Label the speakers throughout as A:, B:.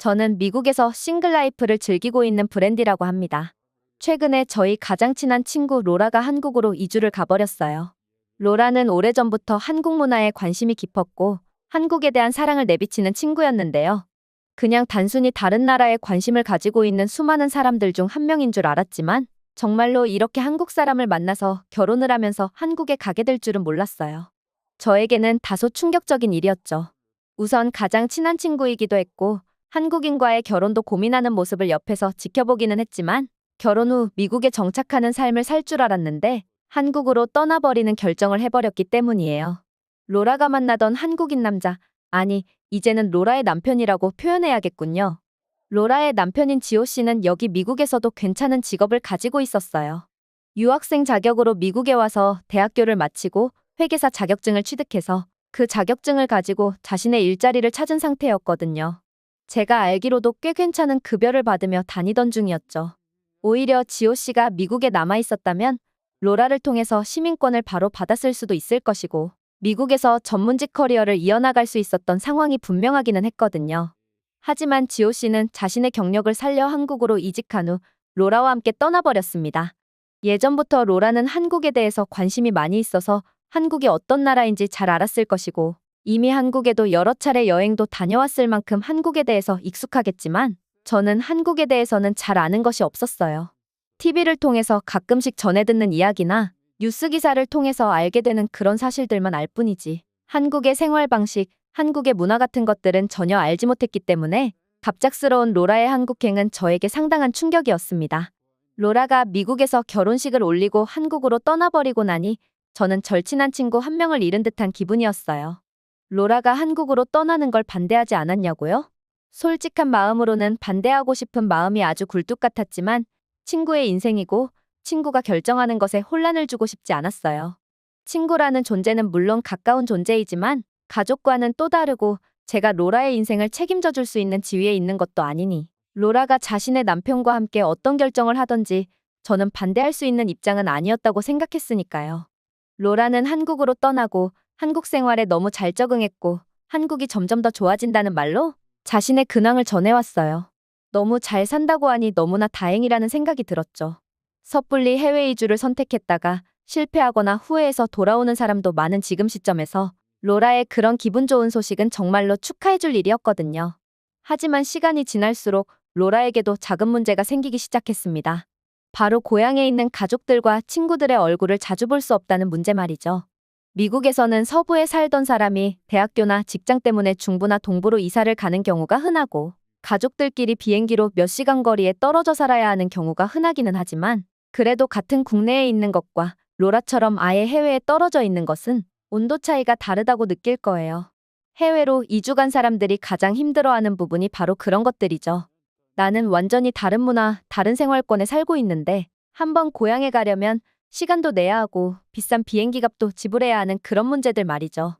A: 저는 미국에서 싱글 라이프를 즐기고 있는 브랜디라고 합니다. 최근에 저희 가장 친한 친구 로라가 한국으로 이주를 가버렸어요. 로라는 오래전부터 한국 문화에 관심이 깊었고 한국에 대한 사랑을 내비치는 친구였는데요. 그냥 단순히 다른 나라에 관심을 가지고 있는 수많은 사람들 중 한 명인 줄 알았지만 정말로 이렇게 한국 사람을 만나서 결혼을 하면서 한국에 가게 될 줄은 몰랐어요. 저에게는 다소 충격적인 일이었죠. 우선 가장 친한 친구이기도 했고 한국인과의 결혼도 고민하는 모습을 옆에서 지켜보기는 했지만 결혼 후 미국에 정착하는 삶을 살 줄 알았는데 한국으로 떠나버리는 결정을 해버렸기 때문이에요. 로라가 만나던 한국인 남자, 아니, 이제는 로라의 남편이라고 표현해야겠군요. 로라의 남편인 지호 씨는 여기 미국에서도 괜찮은 직업을 가지고 있었어요. 유학생 자격으로 미국에 와서 대학교를 마치고 회계사 자격증을 취득해서 그 자격증을 가지고 자신의 일자리를 찾은 상태였거든요. 제가 알기로도 꽤 괜찮은 급여를 받으며 다니던 중이었죠. 오히려 지호 씨가 미국에 남아 있었다면 로라를 통해서 시민권을 바로 받았을 수도 있을 것이고 미국에서 전문직 커리어를 이어나갈 수 있었던 상황이 분명하기는 했거든요. 하지만 지호 씨는 자신의 경력을 살려 한국으로 이직한 후 로라와 함께 떠나버렸습니다. 예전부터 로라는 한국에 대해서 관심이 많이 있어서 한국이 어떤 나라인지 잘 알았을 것이고 이미 한국에도 여러 차례 여행도 다녀왔을 만큼 한국에 대해서 익숙하겠지만 저는 한국에 대해서는 잘 아는 것이 없었어요. TV를 통해서 가끔씩 전해 듣는 이야기나 뉴스 기사를 통해서 알게 되는 그런 사실들만 알 뿐이지 한국의 생활 방식, 한국의 문화 같은 것들은 전혀 알지 못했기 때문에 갑작스러운 로라의 한국행은 저에게 상당한 충격이었습니다. 로라가 미국에서 결혼식을 올리고 한국으로 떠나버리고 나니 저는 절친한 친구 한 명을 잃은 듯한 기분이었어요. 로라가 한국으로 떠나는 걸 반대하지 않았냐고요? 솔직한 마음으로는 반대하고 싶은 마음이 아주 굴뚝 같았지만 친구의 인생이고 친구가 결정하는 것에 혼란을 주고 싶지 않았어요. 친구라는 존재는 물론 가까운 존재이지만 가족과는 또 다르고 제가 로라의 인생을 책임져 줄 수 있는 지위에 있는 것도 아니니 로라가 자신의 남편과 함께 어떤 결정을 하던지 저는 반대할 수 있는 입장은 아니었다고 생각했으니까요. 로라는 한국으로 떠나고 한국 생활에 너무 잘 적응했고 한국이 점점 더 좋아진다는 말로 자신의 근황을 전해왔어요. 너무 잘 산다고 하니 너무나 다행이라는 생각이 들었죠. 섣불리 해외 이주를 선택했다가 실패하거나 후회해서 돌아오는 사람도 많은 지금 시점에서 로라의 그런 기분 좋은 소식은 정말로 축하해줄 일이었거든요. 하지만 시간이 지날수록 로라에게도 작은 문제가 생기기 시작했습니다. 바로 고향에 있는 가족들과 친구들의 얼굴을 자주 볼 수 없다는 문제 말이죠. 미국에서는 서부에 살던 사람이 대학교나 직장 때문에 중부나 동부로 이사를 가는 경우가 흔하고 가족들끼리 비행기로 몇 시간 거리에 떨어져 살아야 하는 경우가 흔하기는 하지만 그래도 같은 국내에 있는 것과 로라처럼 아예 해외에 떨어져 있는 것은 온도 차이가 다르다고 느낄 거예요. 해외로 이주 간 사람들이 가장 힘들어하는 부분이 바로 그런 것들이죠. 나는 완전히 다른 문화, 다른 생활권에 살고 있는데 한번 고향에 가려면 시간도 내야 하고 비싼 비행기 값도 지불해야 하는 그런 문제들 말이죠.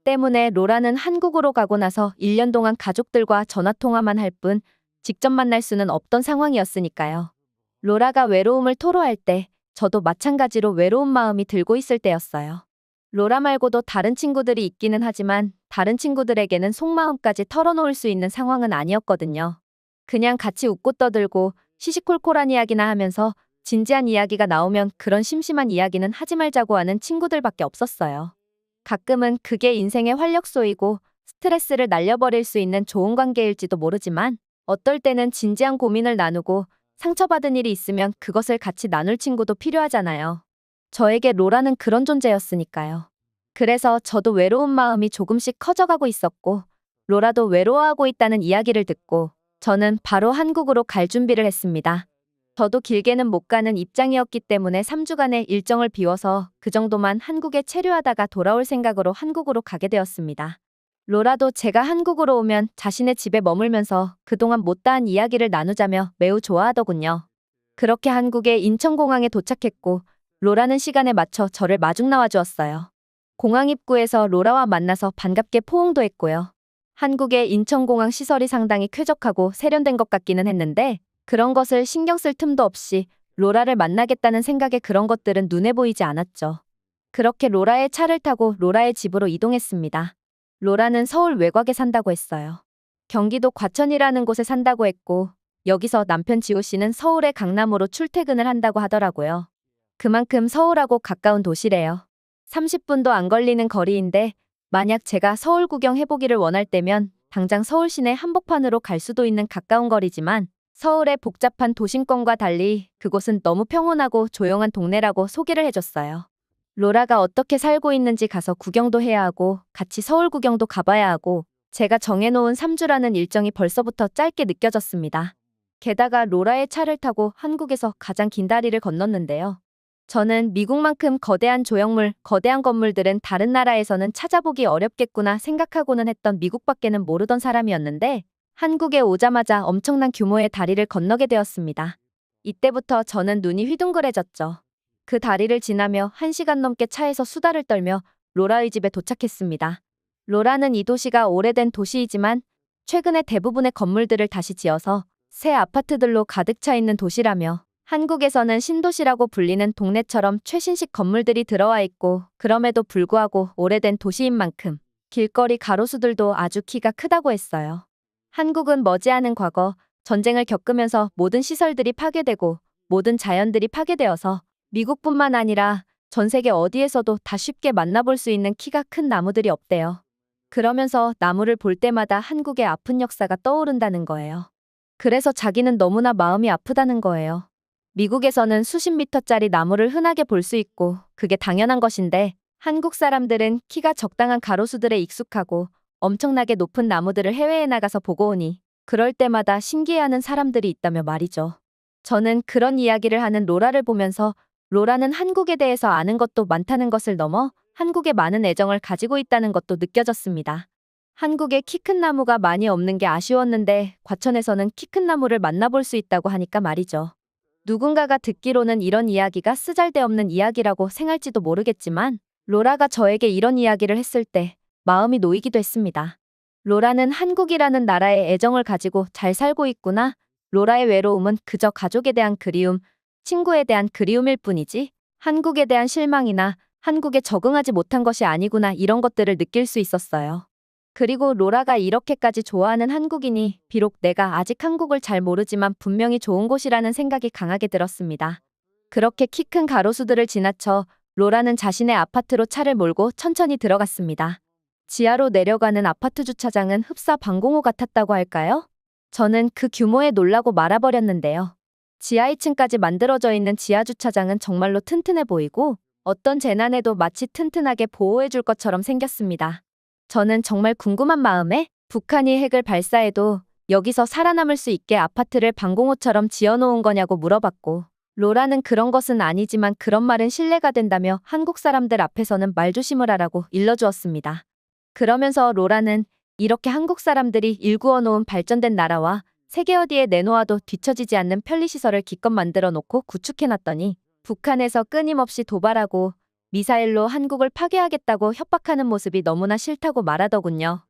A: 때문에 로라는 한국으로 가고 나서 1년 동안 가족들과 전화통화만 할 뿐 직접 만날 수는 없던 상황이었으니까요. 로라가 외로움을 토로할 때 저도 마찬가지로 외로운 마음이 들고 있을 때였어요. 로라 말고도 다른 친구들이 있기는 하지만 다른 친구들에게는 속마음까지 털어놓을 수 있는 상황은 아니었거든요. 그냥 같이 웃고 떠들고 시시콜콜한 이야기나 하면서 진지한 이야기가 나오면 그런 심심한 이야기는 하지 말자고 하는 친구들밖에 없었어요. 가끔은 그게 인생의 활력소이고 스트레스를 날려버릴 수 있는 좋은 관계일지도 모르지만 어떨 때는 진지한 고민을 나누고 상처받은 일이 있으면 그것을 같이 나눌 친구도 필요하잖아요. 저에게 로라는 그런 존재였으니까요. 그래서 저도 외로운 마음이 조금씩 커져가고 있었고 로라도 외로워하고 있다는 이야기를 듣고 저는 바로 한국으로 갈 준비를 했습니다. 저도 길게는 못 가는 입장이었기 때문에 3주간의 일정을 비워서 그 정도만 한국에 체류하다가 돌아올 생각으로 한국으로 가게 되었습니다. 로라도 제가 한국으로 오면 자신의 집에 머물면서 그동안 못다한 이야기를 나누자며 매우 좋아하더군요. 그렇게 한국의 인천공항에 도착했고 로라는 시간에 맞춰 저를 마중 나와주었어요. 공항 입구에서 로라와 만나서 반갑게 포옹도 했고요. 한국의 인천공항 시설이 상당히 쾌적하고 세련된 것 같기는 했는데 그런 것을 신경 쓸 틈도 없이 로라를 만나겠다는 생각에 그런 것들은 눈에 보이지 않았죠. 그렇게 로라의 차를 타고 로라의 집으로 이동했습니다. 로라는 서울 외곽에 산다고 했어요. 경기도 과천이라는 곳에 산다고 했고 여기서 남편 지호 씨는 서울의 강남으로 출퇴근을 한다고 하더라고요. 그만큼 서울하고 가까운 도시래요. 30분도 안 걸리는 거리인데 만약 제가 서울 구경해보기를 원할 때면 당장 서울 시내 한복판으로 갈 수도 있는 가까운 거리지만 서울의 복잡한 도심권과 달리 그곳은 너무 평온하고 조용한 동네라고 소개를 해줬어요. 로라가 어떻게 살고 있는지 가서 구경도 해야 하고 같이 서울 구경도 가봐야 하고 제가 정해놓은 3주라는 일정이 벌써부터 짧게 느껴졌습니다. 게다가 로라의 차를 타고 한국에서 가장 긴 다리를 건넜는데요. 저는 미국만큼 거대한 조형물, 거대한 건물들은 다른 나라에서는 찾아보기 어렵겠구나 생각하고는 했던 미국밖에는 모르던 사람이었는데 한국에 오자마자 엄청난 규모의 다리를 건너게 되었습니다. 이때부터 저는 눈이 휘둥그레졌죠. 그 다리를 지나며 1시간 넘게 차에서 수다를 떨며 로라의 집에 도착했습니다. 로라는 이 도시가 오래된 도시이지만 최근에 대부분의 건물들을 다시 지어서 새 아파트들로 가득 차 있는 도시라며 한국에서는 신도시라고 불리는 동네처럼 최신식 건물들이 들어와 있고 그럼에도 불구하고 오래된 도시인 만큼 길거리 가로수들도 아주 키가 크다고 했어요. 한국은 머지않은 과거 전쟁을 겪으면서 모든 시설들이 파괴되고 모든 자연들이 파괴되어서 미국뿐만 아니라 전 세계 어디에서도 다 쉽게 만나볼 수 있는 키가 큰 나무들이 없대요. 그러면서 나무를 볼 때마다 한국의 아픈 역사가 떠오른다는 거예요. 그래서 자기는 너무나 마음이 아프다는 거예요. 미국에서는 수십 미터짜리 나무를 흔하게 볼 수 있고 그게 당연한 것인데 한국 사람들은 키가 적당한 가로수들에 익숙하고 엄청나게 높은 나무들을 해외에 나가서 보고 오니 그럴 때마다 신기해하는 사람들이 있다며 말이죠. 저는 그런 이야기를 하는 로라를 보면서 로라는 한국에 대해서 아는 것도 많다는 것을 넘어 한국에 많은 애정을 가지고 있다는 것도 느껴졌습니다. 한국에 키 큰 나무가 많이 없는 게 아쉬웠는데 과천에서는 키 큰 나무를 만나볼 수 있다고 하니까 말이죠. 누군가가 듣기로는 이런 이야기가 쓰잘데없는 이야기라고 생할지도 모르겠지만 로라가 저에게 이런 이야기를 했을 때 마음이 놓이기도 했습니다. 로라는 한국이라는 나라에 애정을 가지고 잘 살고 있구나. 로라의 외로움은 그저 가족에 대한 그리움, 친구에 대한 그리움일 뿐이지 한국에 대한 실망이나 한국에 적응하지 못한 것이 아니구나 이런 것들을 느낄 수 있었어요. 그리고 로라가 이렇게까지 좋아하는 한국이니 비록 내가 아직 한국을 잘 모르지만 분명히 좋은 곳이라는 생각이 강하게 들었습니다. 그렇게 키 큰 가로수들을 지나쳐 로라는 자신의 아파트로 차를 몰고 천천히 들어갔습니다. 지하로 내려가는 아파트 주차장은 흡사 방공호 같았다고 할까요? 저는 그 규모에 놀라고 말아버렸는데요. 지하 2층까지 만들어져 있는 지하 주차장은 정말로 튼튼해 보이고 어떤 재난에도 마치 튼튼하게 보호해줄 것처럼 생겼습니다. 저는 정말 궁금한 마음에 북한이 핵을 발사해도 여기서 살아남을 수 있게 아파트를 방공호처럼 지어놓은 거냐고 물어봤고 로라는 그런 것은 아니지만 그런 말은 신뢰가 된다며 한국 사람들 앞에서는 말조심을 하라고 일러주었습니다. 그러면서 로라는 이렇게 한국 사람들이 일구어 놓은 발전된 나라와 세계 어디에 내놓아도 뒤처지지 않는 편리시설을 기껏 만들어 놓고 구축해놨더니 북한에서 끊임없이 도발하고 미사일로 한국을 파괴하겠다고 협박하는 모습이 너무나 싫다고 말하더군요.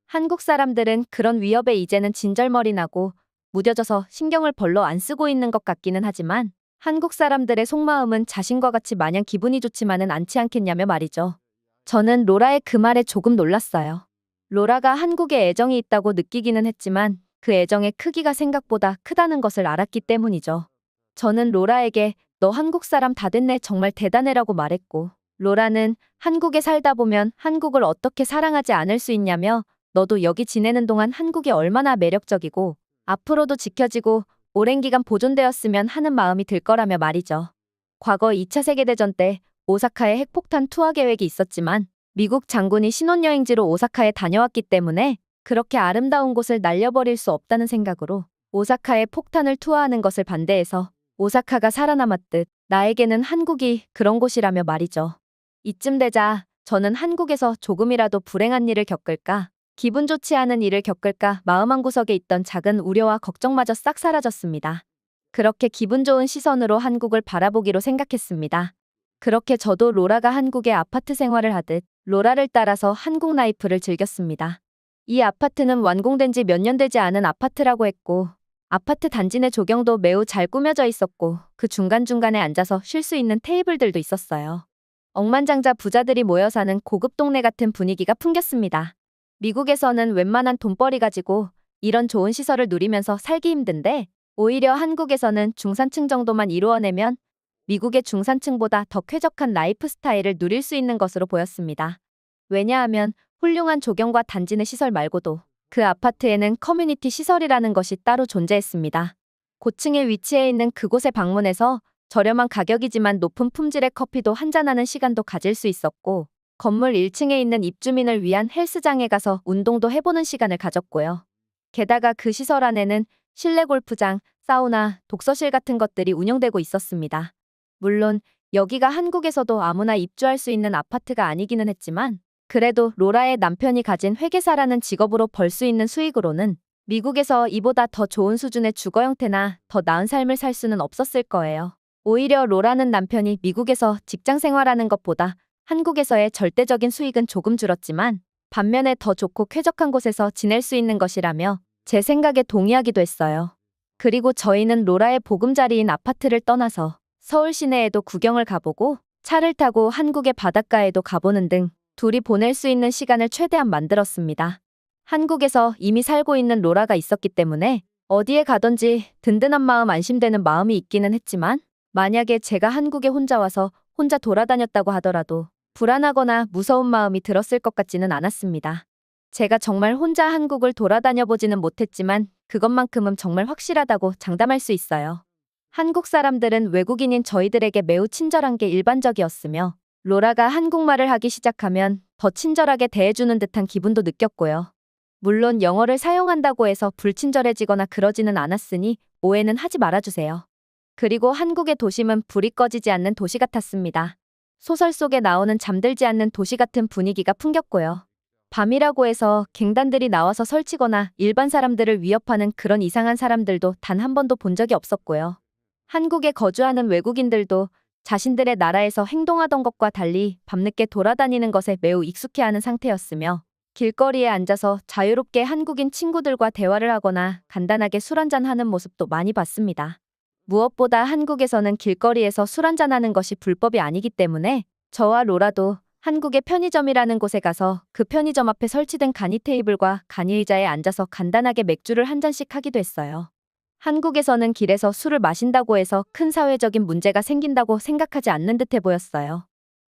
A: 한국 사람들은 그런 위협에 이제는 진절머리 나고 무뎌져서 신경을 별로 안 쓰고 있는 것 같기는 하지만 한국 사람들의 속마음은 자신과 같이 마냥 기분이 좋지만은 않지 않겠냐며 말이죠. 저는 로라의 그 말에 조금 놀랐어요. 로라가 한국에 애정이 있다고 느끼기는 했지만 그 애정의 크기가 생각보다 크다는 것을 알았기 때문이죠. 저는 로라에게 너 한국 사람 다 됐네 정말 대단해라고 말했고 로라는 한국에 살다 보면 한국을 어떻게 사랑하지 않을 수 있냐며 너도 여기 지내는 동안 한국이 얼마나 매력적이고 앞으로도 지켜지고 오랜 기간 보존되었으면 하는 마음이 들 거라며 말이죠. 과거 2차 세계대전 때 오사카에 핵폭탄 투하 계획이 있었지만 미국 장군이 신혼여행지로 오사카에 다녀왔기 때문에 그렇게 아름다운 곳을 날려버릴 수 없다는 생각으로 오사카에 폭탄을 투하하는 것을 반대해서 오사카가 살아남았듯 나에게는 한국이 그런 곳이라며 말이죠. 이쯤 되자 저는 한국에서 조금이라도 불행한 일을 겪을까, 기분 좋지 않은 일을 겪을까 마음 한구석에 있던 작은 우려와 걱정마저 싹 사라졌습니다. 그렇게 기분 좋은 시선으로 한국을 바라보기로 생각했습니다. 그렇게 저도 로라가 한국의 아파트 생활을 하듯 로라를 따라서 한국 라이프를 즐겼습니다. 이 아파트는 완공된 지 몇 년 되지 않은 아파트라고 했고 아파트 단지 내 조경도 매우 잘 꾸며져 있었고 그 중간중간에 앉아서 쉴 수 있는 테이블들도 있었어요. 억만장자 부자들이 모여 사는 고급 동네 같은 분위기가 풍겼습니다. 미국에서는 웬만한 돈벌이 가지고 이런 좋은 시설을 누리면서 살기 힘든데 오히려 한국에서는 중산층 정도만 이루어내면 미국의 중산층보다 더 쾌적한 라이프 스타일을 누릴 수 있는 것으로 보였습니다. 왜냐하면 훌륭한 조경과 단지 내 시설 말고도 그 아파트에는 커뮤니티 시설이라는 것이 따로 존재했습니다. 고층에 위치해 있는 그곳에 방문해서 저렴한 가격이지만 높은 품질의 커피도 한잔하는 시간도 가질 수 있었고, 건물 1층에 있는 입주민을 위한 헬스장에 가서 운동도 해보는 시간을 가졌고요. 게다가 그 시설 안에는 실내 골프장, 사우나, 독서실 같은 것들이 운영되고 있었습니다. 물론 여기가 한국에서도 아무나 입주할 수 있는 아파트가 아니기는 했지만 그래도 로라의 남편이 가진 회계사라는 직업으로 벌 수 있는 수익으로는 미국에서 이보다 더 좋은 수준의 주거 형태나 더 나은 삶을 살 수는 없었을 거예요. 오히려 로라는 남편이 미국에서 직장 생활하는 것보다 한국에서의 절대적인 수익은 조금 줄었지만 반면에 더 좋고 쾌적한 곳에서 지낼 수 있는 것이라며 제 생각에 동의하기도 했어요. 그리고 저희는 로라의 보금자리인 아파트를 떠나서 서울 시내에도 구경을 가보고 차를 타고 한국의 바닷가에도 가보는 등 둘이 보낼 수 있는 시간을 최대한 만들었습니다. 한국에서 이미 살고 있는 로라가 있었기 때문에 어디에 가든지 든든한 마음 안심되는 마음이 있기는 했지만 만약에 제가 한국에 혼자 와서 혼자 돌아다녔다고 하더라도 불안하거나 무서운 마음이 들었을 것 같지는 않았습니다. 제가 정말 혼자 한국을 돌아다녀 보지는 못했지만 그것만큼은 정말 확실하다고 장담할 수 있어요. 한국 사람들은 외국인인 저희들에게 매우 친절한 게 일반적이었으며 로라가 한국말을 하기 시작하면 더 친절하게 대해주는 듯한 기분도 느꼈고요. 물론 영어를 사용한다고 해서 불친절해지거나 그러지는 않았으니 오해는 하지 말아주세요. 그리고 한국의 도심은 불이 꺼지지 않는 도시 같았습니다. 소설 속에 나오는 잠들지 않는 도시 같은 분위기가 풍겼고요. 밤이라고 해서 갱단들이 나와서 설치거나 일반 사람들을 위협하는 그런 이상한 사람들도 단 한 번도 본 적이 없었고요. 한국에 거주하는 외국인들도 자신들의 나라에서 행동하던 것과 달리 밤늦게 돌아다니는 것에 매우 익숙해하는 상태였으며 길거리에 앉아서 자유롭게 한국인 친구들과 대화를 하거나 간단하게 술 한잔하는 모습도 많이 봤습니다. 무엇보다 한국에서는 길거리에서 술 한잔하는 것이 불법이 아니기 때문에 저와 로라도 한국의 편의점이라는 곳에 가서 그 편의점 앞에 설치된 간이 테이블과 간이 의자에 앉아서 간단하게 맥주를 한 잔씩 하기도 했어요. 한국에서는 길에서 술을 마신다고 해서 큰 사회적인 문제가 생긴다고 생각하지 않는 듯해 보였어요.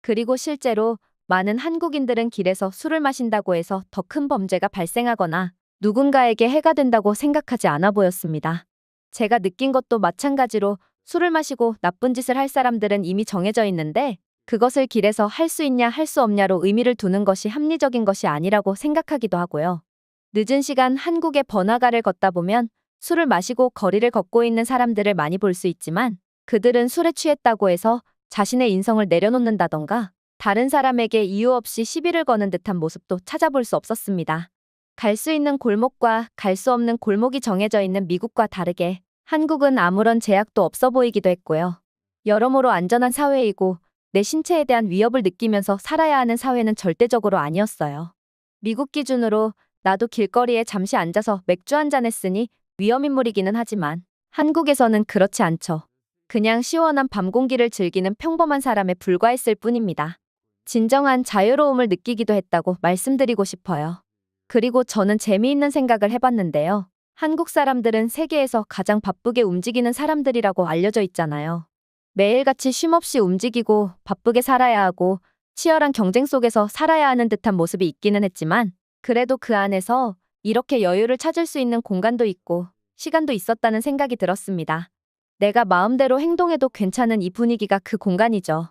A: 그리고 실제로 많은 한국인들은 길에서 술을 마신다고 해서 더 큰 범죄가 발생하거나 누군가에게 해가 된다고 생각하지 않아 보였습니다. 제가 느낀 것도 마찬가지로 술을 마시고 나쁜 짓을 할 사람들은 이미 정해져 있는데 그것을 길에서 할 수 있냐 할 수 없냐로 의미를 두는 것이 합리적인 것이 아니라고 생각하기도 하고요. 늦은 시간 한국의 번화가를 걷다 보면 술을 마시고 거리를 걷고 있는 사람들을 많이 볼 수 있지만 그들은 술에 취했다고 해서 자신의 인성을 내려놓는다던가 다른 사람에게 이유 없이 시비를 거는 듯한 모습도 찾아볼 수 없었습니다. 갈 수 있는 골목과 갈 수 없는 골목이 정해져 있는 미국과 다르게 한국은 아무런 제약도 없어 보이기도 했고요. 여러모로 안전한 사회이고 내 신체에 대한 위협을 느끼면서 살아야 하는 사회는 절대적으로 아니었어요. 미국 기준으로 나도 길거리에 잠시 앉아서 맥주 한잔 했으니 위험인물이기는 하지만 한국에서는 그렇지 않죠. 그냥 시원한 밤 공기를 즐기는 평범한 사람에 불과했을 뿐입니다. 진정한 자유로움을 느끼기도 했다고 말씀드리고 싶어요. 그리고 저는 재미있는 생각을 해봤는데요. 한국 사람들은 세계에서 가장 바쁘게 움직이는 사람들이라고 알려져 있잖아요. 매일같이 쉼없이 움직이고 바쁘게 살아야 하고 치열한 경쟁 속에서 살아야 하는 듯한 모습이 있기는 했지만 그래도 그 안에서 이렇게 여유를 찾을 수 있는 공간도 있고 시간도 있었다는 생각이 들었습니다. 내가 마음대로 행동해도 괜찮은 이 분위기가 그 공간이죠.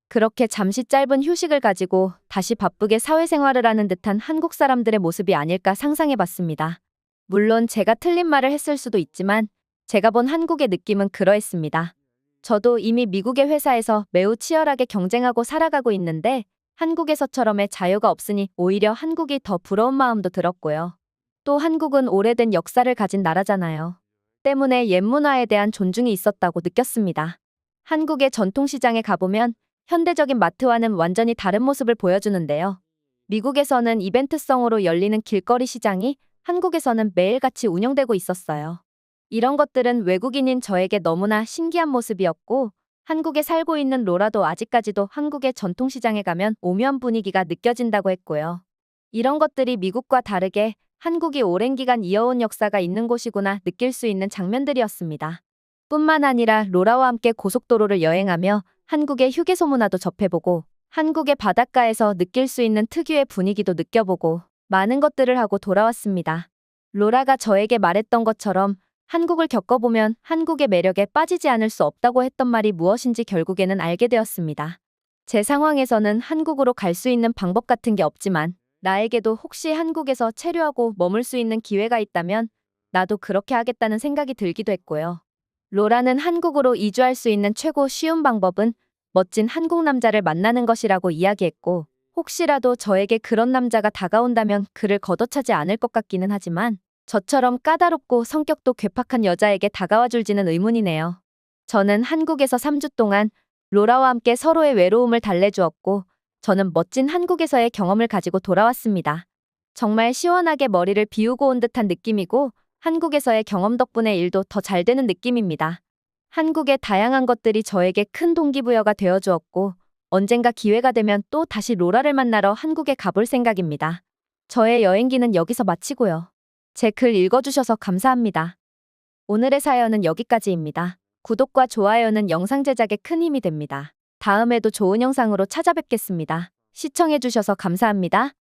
A: 그렇게 잠시 짧은 휴식을 가지고 다시 바쁘게 사회생활을 하는 듯한 한국 사람들의 모습이 아닐까 상상해봤습니다. 물론 제가 틀린 말을 했을 수도 있지만 제가 본 한국의 느낌은 그러했습니다. 저도 이미 미국의 회사에서 매우 치열하게 경쟁하고 살아가고 있는데 한국에서처럼의 자유가 없으니 오히려 한국이 더 부러운 마음도 들었고요. 또 한국은 오래된 역사를 가진 나라잖아요. 때문에 옛 문화에 대한 존중이 있었다고 느꼈습니다. 한국의 전통시장에 가보면 현대적인 마트와는 완전히 다른 모습을 보여주는데요. 미국에서는 이벤트성으로 열리는 길거리 시장이 한국에서는 매일같이 운영되고 있었어요. 이런 것들은 외국인인 저에게 너무나 신기한 모습이었고 한국에 살고 있는 로라도 아직까지도 한국의 전통시장에 가면 오묘한 분위기가 느껴진다고 했고요. 이런 것들이 미국과 다르게 한국이 오랜 기간 이어온 역사가 있는 곳이구나 느낄 수 있는 장면들이었습니다. 뿐만 아니라 로라와 함께 고속도로를 여행하며 한국의 휴게소 문화도 접해보고 한국의 바닷가에서 느낄 수 있는 특유의 분위기도 느껴보고 많은 것들을 하고 돌아왔습니다. 로라가 저에게 말했던 것처럼 한국을 겪어보면 한국의 매력에 빠지지 않을 수 없다고 했던 말이 무엇인지 결국에는 알게 되었습니다. 제 상황에서는 한국으로 갈 수 있는 방법 같은 게 없지만 나에게도 혹시 한국에서 체류하고 머물 수 있는 기회가 있다면 나도 그렇게 하겠다는 생각이 들기도 했고요. 로라는 한국으로 이주할 수 있는 최고 쉬운 방법은 멋진 한국 남자를 만나는 것이라고 이야기했고 혹시라도 저에게 그런 남자가 다가온다면 그를 걷어차지 않을 것 같기는 하지만 저처럼 까다롭고 성격도 괴팍한 여자에게 다가와 줄지는 의문이네요. 저는 한국에서 3주 동안 로라와 함께 서로의 외로움을 달래주었고 저는 멋진 한국에서의 경험을 가지고 돌아왔습니다. 정말 시원하게 머리를 비우고 온 듯한 느낌이고 한국에서의 경험 덕분에 일도 더 잘 되는 느낌입니다. 한국의 다양한 것들이 저에게 큰 동기부여가 되어주었고 언젠가 기회가 되면 또 다시 로라를 만나러 한국에 가볼 생각입니다. 저의 여행기는 여기서 마치고요. 제 글 읽어주셔서 감사합니다. 오늘의 사연은 여기까지입니다. 구독과 좋아요는 영상 제작에 큰 힘이 됩니다. 다음에도 좋은 영상으로 찾아뵙겠습니다. 시청해주셔서 감사합니다.